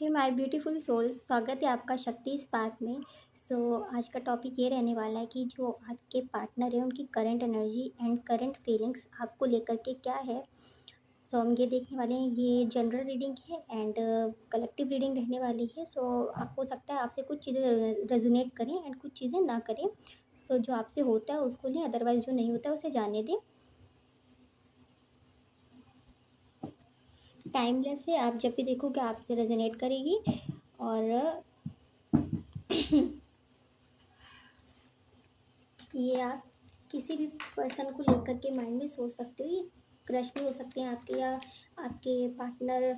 Hey my beautiful souls, स्वागत है आपका शक्ति स्पार्क में। आज का टॉपिक ये रहने वाला है कि जो आपके पार्टनर है उनकी current energy and current feelings आपको लेकर के क्या है। हम ये देखने वाले हैं, ये जनरल रीडिंग है एंड कलेक्टिव रीडिंग रहने वाली है। आप हो सकता है आपसे कुछ चीज़ें रेजोनेट करें एंड कुछ चीज़ें ना करें। जो आपसे होता है उसको लें, अदरवाइज़ जो नहीं होता है उसे जाने दें। टाइमलेस है, आप जब भी देखोगे आपसे रेजोनेट करेगी। और ये आप किसी भी पर्सन को लेकर के माइंड में सोच सकते हो। ये क्रश भी हो सकते हैं आपके, या आपके पार्टनर,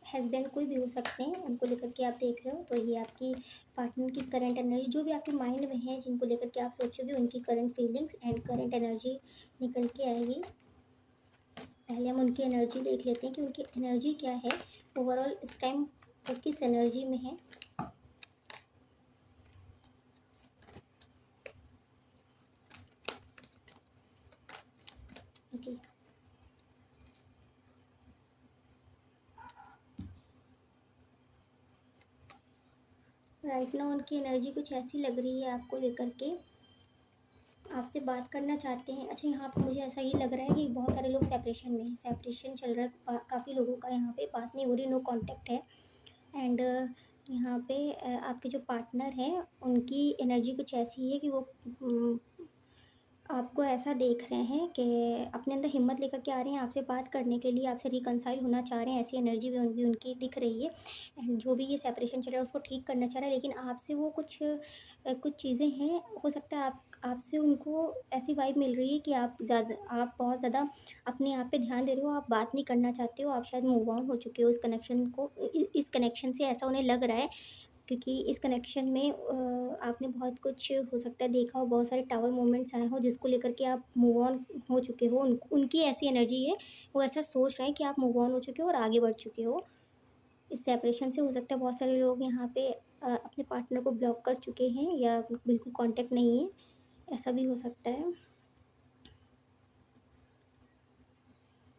हस्बैंड, कोई भी हो सकते हैं। उनको लेकर के आप देख रहे हो तो ये आपकी पार्टनर की करंट एनर्जी, जो भी आपके माइंड में है, जिनको लेकर के आप सोचोगे, उनकी current feelings and current energy निकल के आएगी। पहले हम उनकी एनर्जी देख लेते हैं कि उनकी एनर्जी क्या है ओवरऑल इस टाइम, वो किस एनर्जी में है। ओके, राइट नाउ उनकी एनर्जी कुछ ऐसी लग रही है आपको लेकर के, आपसे बात करना चाहते हैं। अच्छा, यहाँ पे मुझे ऐसा ही लग रहा है कि बहुत सारे लोग सेपरेशन में हैं, सेपरेशन चल रहा है काफ़ी लोगों का, यहाँ पे बात नहीं हो रही, नो कांटेक्ट है। एंड यहाँ पे आपके जो पार्टनर हैं उनकी एनर्जी कुछ ऐसी है कि वो आपको ऐसा देख रहे हैं कि अपने अंदर हिम्मत लेकर के आ रहे हैं आपसे बात करने के लिए, आपसे रिकंसाइल होना चाह रहे हैं। ऐसी एनर्जी भी उनकी दिख रही है। एंड जो भी ये सेपरेशन चल रहा है उसको ठीक करना चाह रहा है, लेकिन आपसे वो कुछ चीज़ें हैं। हो सकता है आपसे उनको ऐसी वाइब मिल रही है कि आप बहुत ज़्यादा अपने आप पे ध्यान दे रहे हो, आप बात नहीं करना चाहते हो, आप शायद मूव ऑन हो चुके हो इस कनेक्शन से, ऐसा उन्हें लग रहा है। क्योंकि इस कनेक्शन में आपने बहुत कुछ हो सकता है देखा हो, बहुत सारे टावर मोमेंट्स आए हों जिसको लेकर के आप मूव ऑन हो चुके हो। उनकी ऐसी एनर्जी है, वो ऐसा सोच रहे हैं कि आप मूव ऑन हो चुके हो और आगे बढ़ चुके हो। इस सेपरेशन से हो सकता है बहुत सारे लोग यहाँ पे अपने पार्टनर को ब्लॉक कर चुके हैं या बिल्कुल कांटेक्ट नहीं है, ऐसा भी हो सकता है।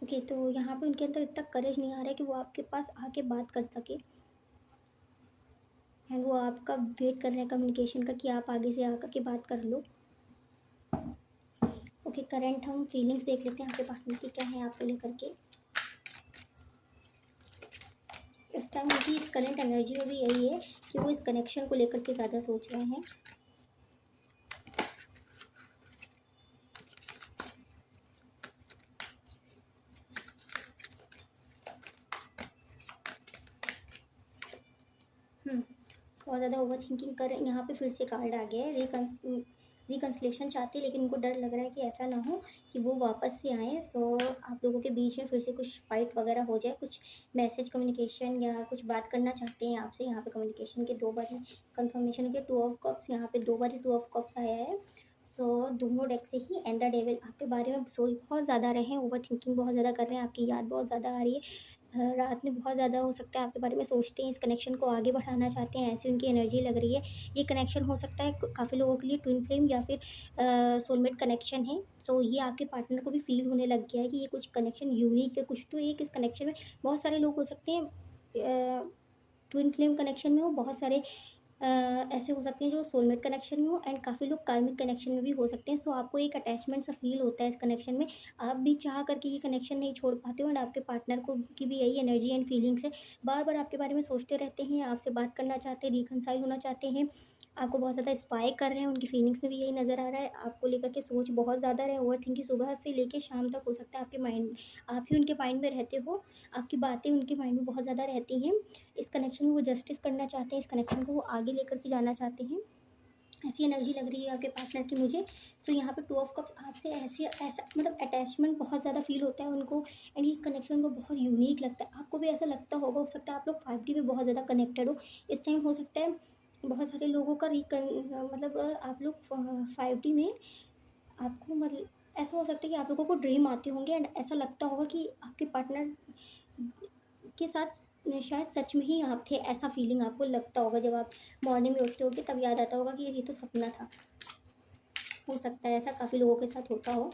ओके, तो यहाँ पे उनके अंदर इतना करेज नहीं आ रहा है कि वो आपके पास आके बात कर सके, एंड वो आपका वेट कर रहे हैं कम्युनिकेशन का कि आप आगे से आकर के बात कर लो। ओके, करंट हम फीलिंग्स देख लेते हैं आपके पार्टनर की क्या है आपको लेकर के। इस टाइम उनकी करंट एनर्जी में भी यही है कि वो इस कनेक्शन को लेकर के ज़्यादा सोच रहे हैं। बहुत ज़्यादा ओवर थिंकिंग कर रहे हैं। यहाँ पे फिर से कार्ड आ गया है, रिकन्सिलेशन चाहते हैं, लेकिन उनको डर लग रहा है कि ऐसा ना हो कि वो वापस से आएँ। आप लोगों के बीच में फिर से कुछ फाइट वगैरह हो जाए, कुछ मैसेज कम्युनिकेशन या कुछ बात करना चाहते हैं आपसे। यहाँ पे कम्युनिकेशन के 2 बार कन्फर्मेशन हो गया, 2 ऑफ कप्स, यहाँ पे 2 बार ही 2 ऑफ कप्स आया है। दोनों डेक से ही एंड द डेविल आपके बारे में सोच बहुत ज़्यादा रहे हैं, ओवर थिंकिंग बहुत ज़्यादा कर रहे हैं, आपकी याद बहुत ज़्यादा आ रही है। रात में बहुत ज़्यादा हो सकता है आपके बारे में सोचते हैं, इस कनेक्शन को आगे बढ़ाना चाहते हैं, ऐसी उनकी एनर्जी लग रही है। ये कनेक्शन हो सकता है काफ़ी लोगों के लिए ट्विन फ्लेम या फिर सोलमेट कनेक्शन है। ये आपके पार्टनर को भी फील होने लग गया है कि ये कुछ कनेक्शन यूनिक है, कुछ तो एक इस कनेक्शन में। बहुत सारे लोग हो सकते हैं ट्विन फ्लेम कनेक्शन में हो, बहुत सारे ऐसे हो सकते हैं जो सोलमेट कनेक्शन में हो, एंड काफ़ी लोग कार्मिक कनेक्शन में भी हो सकते हैं। आपको एक अटैचमेंट सा फील होता है इस कनेक्शन में। आप भी चाह करके ये कनेक्शन नहीं छोड़ पाते हो, एंड आपके पार्टनर को की भी यही एनर्जी एंड फीलिंग्स है। बार बार आपके बारे में सोचते रहते हैं, आपसे बात करना चाहते हैं, रिकनसाइल होना चाहते हैं, आपको बहुत ज़्यादा स्पाई कर रहे हैं। उनकी फीलिंग्स में भी यही नज़र आ रहा है, आपको लेकर के सोच बहुत ज़्यादा रहे, ओवर थिंकिंग सुबह से लेकर शाम तक हो सकता है आपके माइंड, आप ही उनके माइंड में रहते हो, आपकी बातें उनके माइंड में बहुत ज़्यादा रहती हैं। इस कनेक्शन में वो जस्टिस करना चाहते हैं, इस कनेक्शन को वो आगे लेकर के जाना चाहते हैं। ऐसी एनर्जी लग रही है आपके पार्टनर की मुझे। यहाँ पे 2 ऑफ कप्स आपसे ऐसा मतलब अटैचमेंट बहुत ज़्यादा फ़ील होता है उनको, एंड ये कनेक्शन उनको बहुत यूनिक लगता है। आपको भी ऐसा लगता होगा, हो सकता है आप लोग 5D में बहुत ज़्यादा कनेक्टेड हो। इस टाइम हो सकता है बहुत सारे लोगों का मतलब आप लोग 5D में, आपको मतलब ऐसा हो सकता है कि आप लोगों को ड्रीम आते होंगे, एंड ऐसा लगता होगा कि आपके पार्टनर के साथ शायद सच में ही आप थे। ऐसा फीलिंग आपको लगता होगा जब आप मॉर्निंग में उठते होगे, तब याद आता होगा कि ये तो सपना था। हो सकता है ऐसा काफ़ी लोगों के साथ होता हो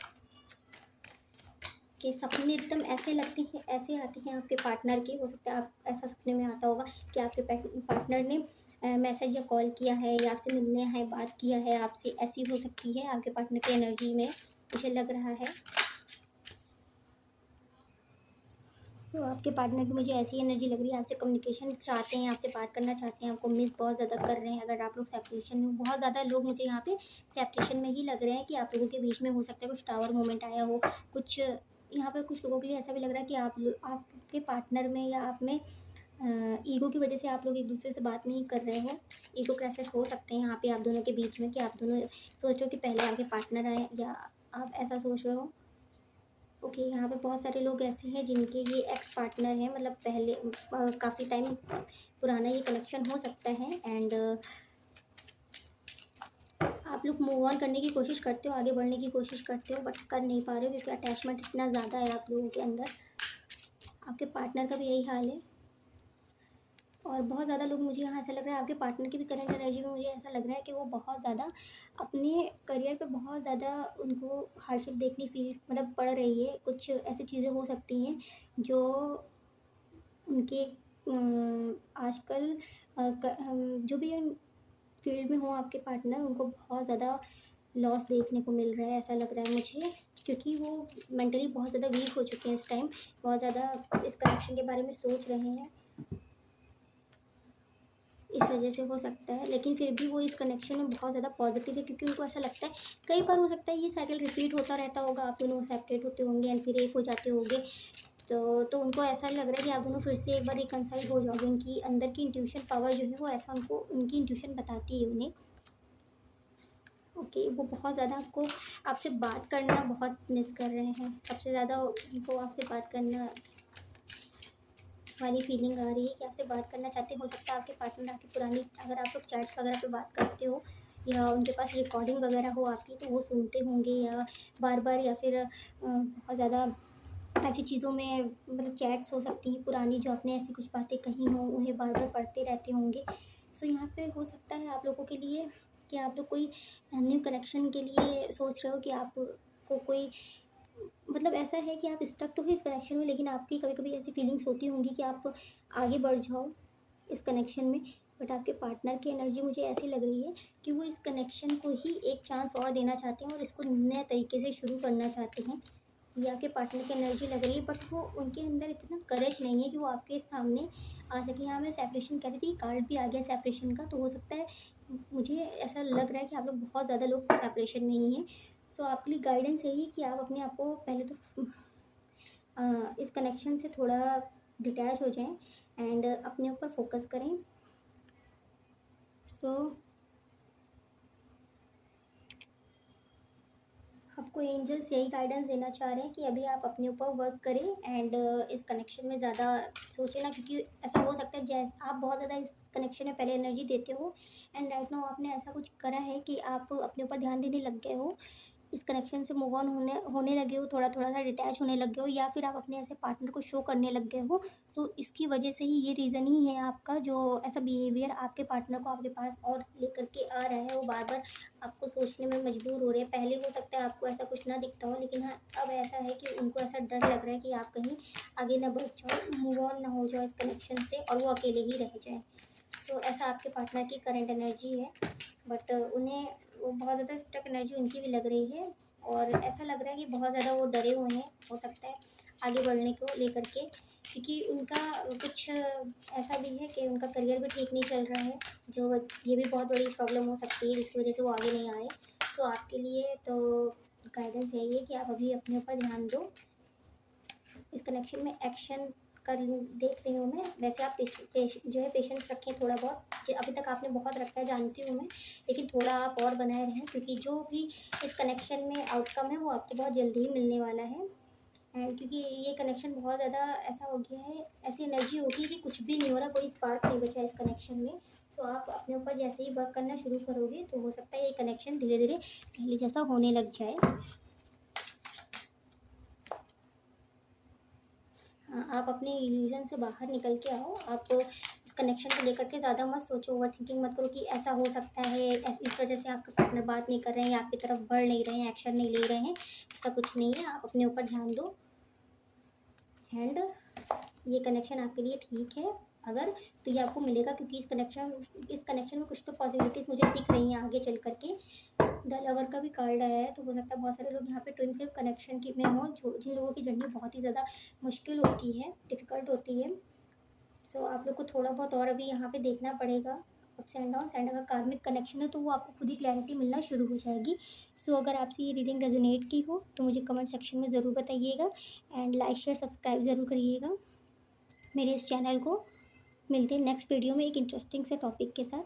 कि सपने एकदम ऐसे लगते हैं, ऐसे आते हैं आपके पार्टनर के। हो सकता है आप ऐसा सपने में आता होगा कि आपके पार्टनर ने मैसेज या कॉल किया है या आपसे मिलने आए, बात किया है आपसे, ऐसी हो सकती है आपके पार्टनर की एनर्जी में, मुझे लग रहा है। सो आपके पार्टनर की मुझे ऐसी एनर्जी लग रही है, आपसे कम्युनिकेशन चाहते हैं, आपसे बात करना चाहते हैं, आपको मिस बहुत ज़्यादा कर रहे हैं। अगर आप लोग सेपरेशन में, बहुत ज़्यादा लोग मुझे यहाँ पे सेपरेशन में ही लग रहे हैं कि आप लोगों के बीच में हो सकता है कुछ टावर मोमेंट आया हो, कुछ यहाँ पे कुछ लोगों के लिए ऐसा भी लग रहा है कि आपके पार्टनर में या आप में ईगो की वजह से आप लोग एक दूसरे से बात नहीं कर रहे हो। ईगो क्रैशेस हो सकते हैं यहाँ पे आप दोनों के बीच में, कि आप दोनों सोच रहे हो कि पहले आपके पार्टनर आए, या आप ऐसा सोच रहे हो। ओके, यहाँ पे बहुत सारे लोग ऐसे हैं जिनके ये एक्स पार्टनर हैं, मतलब पहले काफ़ी टाइम पुराना ये कनेक्शन हो सकता है। एंड आप लोग मूव ऑन करने की कोशिश करते हो, आगे बढ़ने की कोशिश करते हो, बट कर नहीं पा रहे हो क्योंकि अटैचमेंट इतना ज़्यादा है आप लोगों के अंदर। आपके पार्टनर का भी यही हाल है। और बहुत ज़्यादा लोग, मुझे यहाँ ऐसा लग रहा है आपके पार्टनर की भी करंट एनर्जी में मुझे ऐसा लग रहा है कि वो बहुत ज़्यादा अपने करियर पे बहुत ज़्यादा उनको हार्डशिप देखनी फील मतलब पड़ रही है। कुछ ऐसी चीज़ें हो सकती हैं जो उनके आजकल जो भी फील्ड में हो आपके पार्टनर, उनको बहुत ज़्यादा लॉस देखने को मिल रहा है, ऐसा लग रहा है मुझे। क्योंकि वो मेंटली बहुत ज़्यादा वीक हो चुके हैं इस टाइम, बहुत ज़्यादा इस कनेक्शन के बारे में सोच रहे हैं, इस वजह से हो सकता है। लेकिन फिर भी वो इस कनेक्शन में बहुत ज़्यादा पॉजिटिव है, क्योंकि उनको ऐसा लगता है कई बार हो सकता है ये साइकिल रिपीट होता रहता होगा, आप दोनों सेपरेट होते होंगे एंड फिर एक हो जाते होंगे, तो उनको ऐसा लग रहा है कि आप दोनों फिर से एक बार रिकंसाइल हो जाओगे। उनकी अंदर की इंट्यूशन पावर जो है वो ऐसा उनको, उनकी इंट्यूशन बताती है उन्हें। ओके, वो बहुत ज़्यादा आपसे बात करना बहुत मिस कर रहे हैं। सबसे ज़्यादा उनको आपसे बात करना वाली फीलिंग आ रही है कि आपसे बात करना चाहते हो सकता है आपके पार्टनर आपकी पुरानी, अगर आप लोग चैट्स वगैरह पे बात करते हो या उनके पास रिकॉर्डिंग वगैरह हो आपकी, तो वो सुनते होंगे या बार बार, या फिर बहुत ज़्यादा ऐसी चीज़ों में, मतलब चैट्स हो सकती हैं पुरानी जो आपने ऐसी कुछ बातें कही हों, उन्हें बार बार पढ़ते रहते होंगे। सो यहाँ पे हो सकता है आप लोगों के लिए कि आप लोग कोई न्यू कनेक्शन के लिए सोच रहे हो, कि आपको कोई, मतलब ऐसा है कि आप स्टक तो है इस कनेक्शन में, लेकिन आपकी कभी कभी ऐसी फीलिंग्स होती होंगी कि आप आगे बढ़ जाओ इस कनेक्शन में। बट आपके पार्टनर की एनर्जी मुझे ऐसी लग रही है कि वो इस कनेक्शन को ही एक चांस और देना चाहते हैं और इसको नए तरीके से शुरू करना चाहते हैं। ये आपके पार्टनर की एनर्जी लग रही है, बट वो, उनके अंदर इतना करेज नहीं है कि वो आपके सामने आ सके। यहाँ मैं सेपरेशन कह रही थी, कार्ड भी आ गया सेपरेशन का, तो हो सकता है, मुझे ऐसा लग रहा है कि आप लोग बहुत ज़्यादा लोग सेपरेशन में ही हैं। सो आपके लिए गाइडेंस यही है कि आप अपने आप को पहले तो इस कनेक्शन से थोड़ा डिटैच हो जाएं एंड अपने ऊपर फोकस करें। सो आपको एंजल्स यही गाइडेंस देना चाह रहे हैं कि अभी आप अपने ऊपर वर्क करें एंड इस कनेक्शन में ज़्यादा सोचें ना, क्योंकि ऐसा हो सकता है जैसे आप बहुत ज़्यादा इस कनेक्शन में पहले एनर्जी देते हो एंड राइट नाउ आपने ऐसा कुछ करा है कि आप अपने ऊपर ध्यान देने लग गए हो, इस कनेक्शन से मूव ऑन होने लगे हो, थोड़ा थोड़ा सा डिटैच होने लग गए हो, या फिर आप अपने ऐसे पार्टनर को शो करने लग गए हो। सो इसकी वजह से ही, ये रीज़न ही है आपका, जो ऐसा बिहेवियर आपके पार्टनर को आपके पास और लेकर के आ रहा है, वो बार बार आपको सोचने में मजबूर हो रहे हैं। पहले हो सकता है आपको ऐसा कुछ ना दिखता हो, लेकिन हाँ, अब ऐसा है कि उनको ऐसा डर लग रहा है कि आप कहीं आगे ना बढ़ जाओ, मूव ऑन ना हो जाओ इस कनेक्शन से और वो अकेले ही रह जाए। सो ऐसा आपके पार्टनर की करंट एनर्जी है, बट उन्हें वो बहुत ज़्यादा स्टक एनर्जी उनकी भी लग रही है और ऐसा लग रहा है कि बहुत ज़्यादा वो डरे हुए हैं, हो सकता है आगे बढ़ने को लेकर के, क्योंकि उनका कुछ ऐसा भी है कि उनका करियर भी ठीक नहीं चल रहा है, जो ये भी बहुत बड़ी प्रॉब्लम हो सकती है जिसकी वजह से वो आगे नहीं आए। तो आपके लिए तो गाइडेंस यही है कि आप अभी अपने ऊपर ध्यान दो, इस कनेक्शन में एक्शन कर देख रही हूँ मैं। वैसे आप जो है पेशेंस रखें थोड़ा बहुत, कि अभी तक आपने बहुत रखा है जानती हूँ मैं, लेकिन थोड़ा आप और बनाए रहें, क्योंकि जो भी इस कनेक्शन में आउटकम है वो आपको बहुत जल्दी ही मिलने वाला है। एंड क्योंकि ये कनेक्शन बहुत ज़्यादा ऐसा हो गया है, ऐसी एनर्जी होगी कि कुछ भी नहीं हो रहा, कोई स्पार्क नहीं बचा इस कनेक्शन में। सो आप अपने ऊपर जैसे ही वर्क करना शुरू करोगे तो हो सकता है ये कनेक्शन धीरे धीरे पहले जैसा होने लग जाए। हाँ, आप अपने इल्यूजन से बाहर निकल के आओ। आप इस कनेक्शन को लेकर के ज़्यादा मत सोचो, ओवर थिंकिंग मत करो कि ऐसा हो सकता है, इस वजह से आपके पार्टनर बात नहीं कर रहे हैं या आपकी तरफ बढ़ नहीं रहे हैं, एक्शन नहीं ले रहे हैं। ऐसा कुछ नहीं है, आप अपने ऊपर ध्यान दो। एंड ये कनेक्शन आपके लिए ठीक है अगर, तो ये आपको मिलेगा, क्योंकि इस कनेक्शन में कुछ तो पॉसिबिलिटीज़ मुझे दिख रही हैं आगे चल कर के। द लवर का भी कार्ड आया है, तो हो सकता है बहुत सारे लोग यहाँ पे ट्विन फ्लेम कनेक्शन की में हों, जो जिन लोगों की जर्नी बहुत ही ज़्यादा मुश्किल होती है, डिफ़िकल्ट होती है। सो आप लोग को थोड़ा बहुत और अभी यहाँ पे देखना पड़ेगा अप्स एंड डाउन्स, एंड अगर कार्मिक कनेक्शन है तो वो आपको खुद ही क्लैरिटी मिलना शुरू हो जाएगी। सो अगर आपसे ये रीडिंग रेजोनेट की हो तो मुझे कमेंट सेक्शन में ज़रूर बताइएगा, एंड लाइक शेयर सब्सक्राइब ज़रूर करिएगा मेरे इस चैनल को। मिलते हैं नेक्स्ट वीडियो में एक इंटरेस्टिंग से टॉपिक के साथ।